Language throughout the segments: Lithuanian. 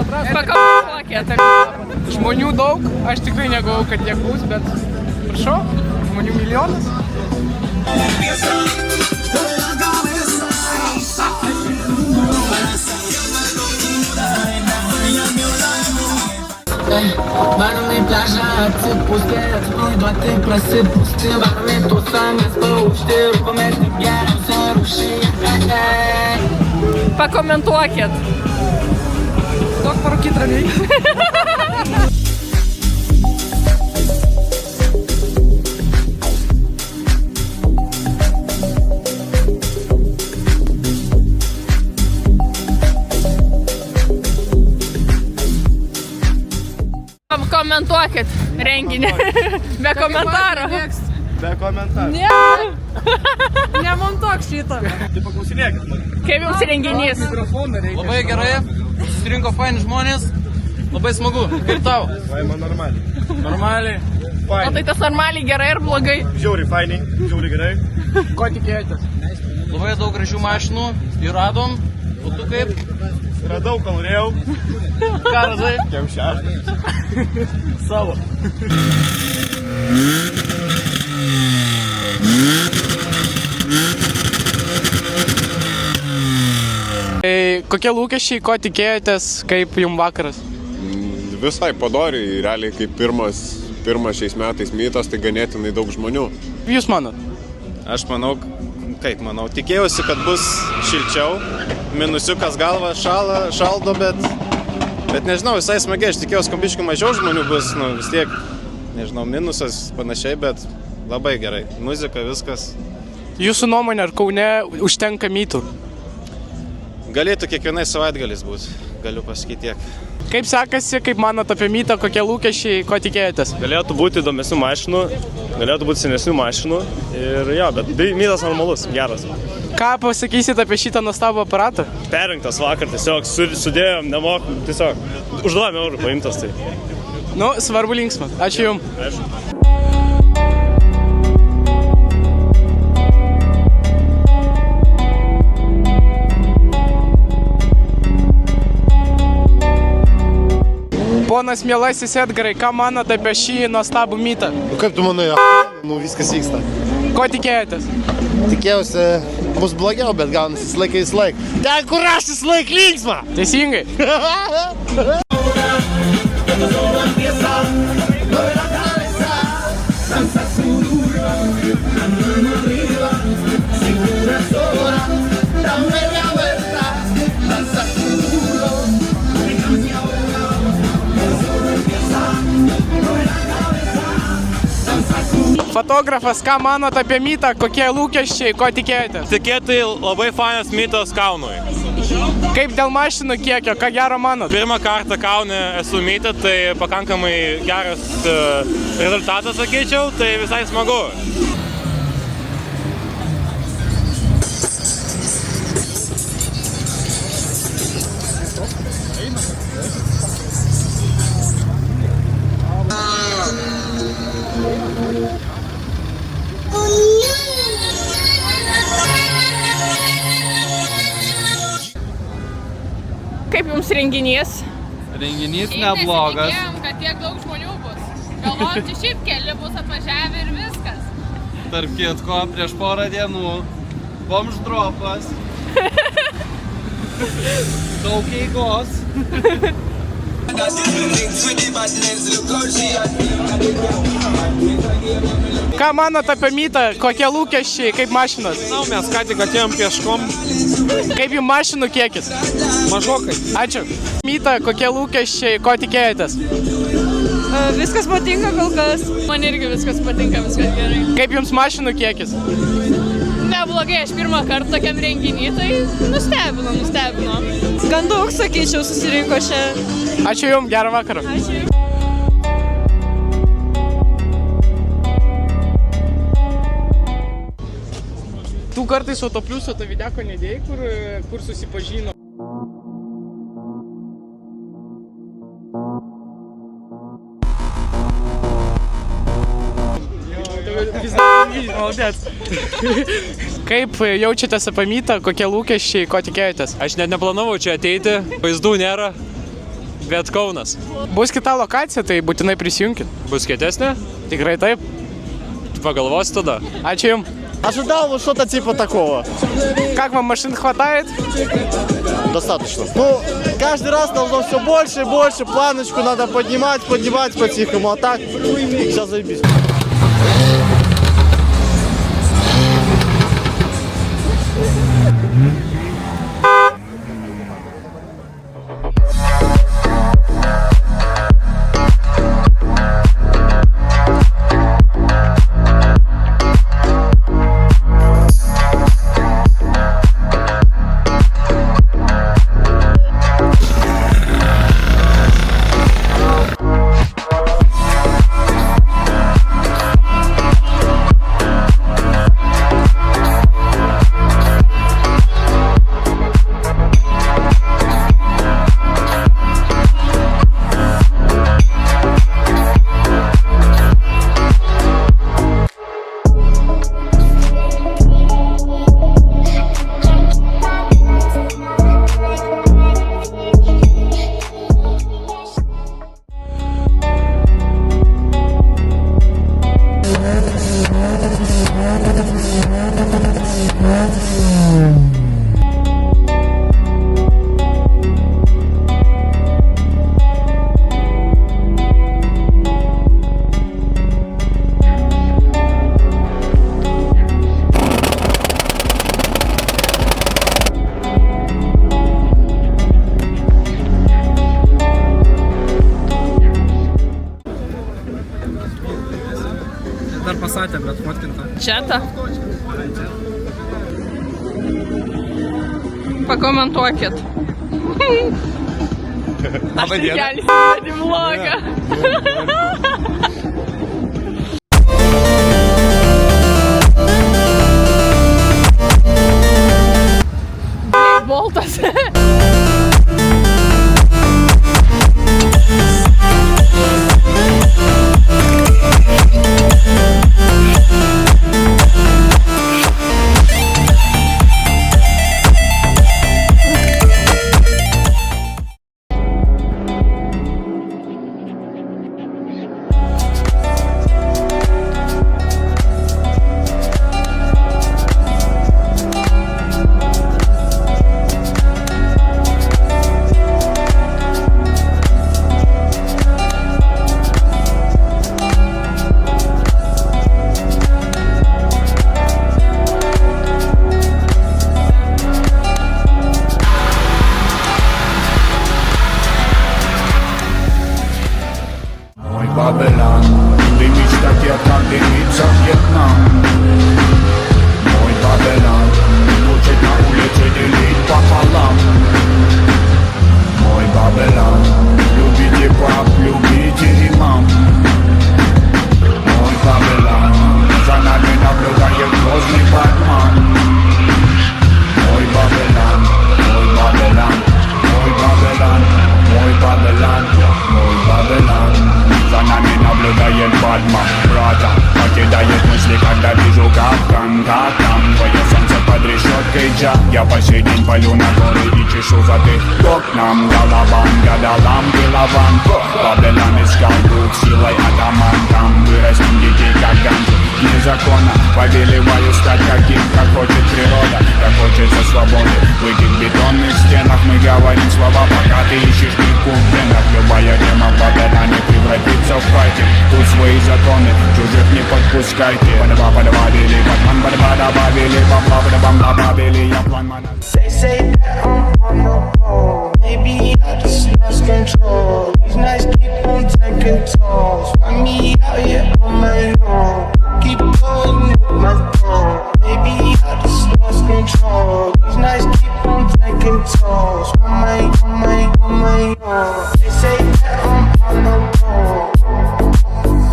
Pakomentuokit. Žmonių daug, aš tikrai negalvojau, kad tiek bus, bet prašau, žmonių milijonas. Varom į pliažą atsipūsti, atsipalaiduoti, prasipūsti. Varom į tūsą, mes paušti, rūpamės tik geriausia rūšyje. Pakomentuokit. Daug parūkyt ramiai. Komentuokit renginį. Be komentaro. Be komentarų. Ne. Nemontuok šitą. Tai paklausinėkit. Kaip jums renginys? Labai gerai, susirinko faini žmonės, labai smagu. Kaip tau? Vaima normaliai. Normaliai. O Fainiai. tai tas normaliai gerai ir blogai? Žiauriai fainiai, žiauriai gerai. Ko tikėjotės? Labai daug gražių mašinų, įradom. O tu kaip? Radau, kol norėjau. Ką radai? Jau šeštas. Savo. Kokie lūkesčiai, ko tikėjotės, kaip jums vakaras? Visai padoriai, realiai kaip pirmas šiais metais mytas, tai ganėtinai daug žmonių. Jūs manot? Aš manau, tikėjausi, kad bus šilčiau, minusiukas galva šaldo, bet nežinau, visai smagiai, aš tikėjausi, kad biškai mažiau žmonių bus, vis tiek, nežinau, minusas panašiai, bet labai gerai, muzika, viskas. Jūsų nuomonė, ar Kaune užtenka mytų? Galėtų kiekvienais savaitgalis būti, galiu pasakyti tiek. Kaip sekasi, kaip manot apie mytą, kokie lūkesčiai, ko tikėjotės? Galėtų būti įdomesnių mašinų, galėtų būti senesnių mašinų ir jo, bet mytas normalus, geras. Ką pasakysit apie šitą nuostabų aparatą? Perrinktas vakar, tiesiog sudėjom, nemokam, tiesiog už 2 eurų paimtas tai. Nu, svarbu linksma. Ačiū jums. Aišku. Ponas mielasis Edgarai, ką manot apie šį nuostabų mytą? Kaip tu manai, viskas vyksta? Ko tikėjotės? Tikėjausi, bus blogiau, bet gaunasi vis laik. Ten, kur aš laik linksma! Teisingai. Fotografas, ką manot apie mytą, kokie lūkesčiai, ko tikėjotės? Tikėtai labai fainas mytas Kaunui. Kaip dėl mašinų kiekio, ką gero manot? Pirmą kartą Kaune esu mytę, tai pakankamai geras rezultatas, sakyčiau, tai visai smagu. Kaip jums renginys? Renginys neblogas. Nesitikėjom, kad tiek daug žmonių bus. Galvojom, čia šiaip keli bus atvažiavę ir viskas. Tarp kitko, prieš porą dienų bomždropas. Daug eigos. Ką manot apie mytą, kokie lūkesčiai, kaip mašinos? Mes ką tik atėjom pieškom. Kaip jums mašinų kiekis? Mažokai. Ačiū. Mytą, kokie lūkesčiai, ko tikėjotės? Viskas patinka kol kas. Man irgi viskas patinka, viskas gerai. Kaip jums mašinų kiekis? Neblogai, aš pirmą kartą tokiam renginį, tai nustebino. Gan daug, sakyčiau, susirinko čia. Ačiū jums, gerą vakarą. Ačiū. Tu kartais autopliuso to videko nedėjai, kur susipažino. Kaip jaučiatės apie mytą, kokie lūkesčiai, ko tikėjotės? Aš net neplanavau čia ateiti, vaizdų nėra. Bet Kaunas. Bus kita lokacija, tai būtinai prisijunkit. Bus kietesnė? Tikrai taip. Поголовать туда. Ačiū jums. Ожидал вот что-то типа такого. Как вам машин хватает? Достаточно. Ну, каждый раз должно все больше и больше. Планочку надо поднимать по-тихому. А так, сейчас заебись. Dar pasatė, bet fotkinta. Četa. Pakomentuokit. Aš tik kelsiu į vlogą. Boltas. Babylon, дымить так как дымится Вьетнам. Мой Babylon, учит на улице делить пополам. Мой Babylon, любите пап, любите имам. Мой Babylon, за нами наблюдает грозный Батман. Мой Babylon, мой Babylon, мой Babylon, мой Babylon, мой Babylon. За нами наблюдает Батман, брата. Покидает мысли, когда вижу, как там твое солнце под решеткой джа. Я по сей день полю на горы и чешу затылок нам. Головам, гадалам, головам. Babylon искал дух силой атаман. Там вырастим детей, как ганджи. Незаконно повелеваю стать таким, как хочет природа. Как хочется свободы. В этих бетонных стенах мы говорим слова, пока ты ищешь книгу в венах. Любая тема в Babylon превратится в файтинг. Тут свои законы, чужих не подпускайте. Бадабабили, батман, бадабабили, бабабабабабили, я план мана. They say that I'm on the road. Maybe I just lost control. These nights keep on taking tolls. Find me out here on my own. Keep going with my phone. Maybe I just lost control. These nights keep on taking tolls. On my own. They say that I'm on the road.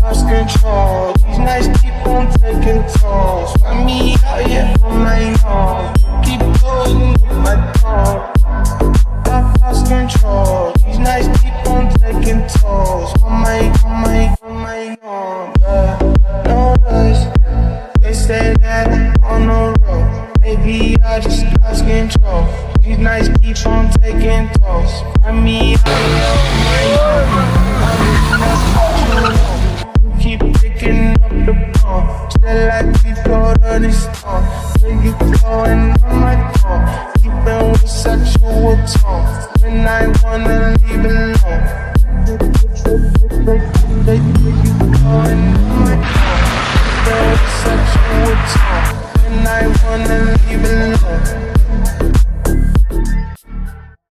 Lost control. These nights keep on taking tolls. Find me out here on my own. Keep going with my phone. I've lost control. These nights keep on taking tolls. On my own. No. going on my door, keeping with sexual talk. When I wanna leave alone, they going on my door, keeping with sexual talk. When I wanna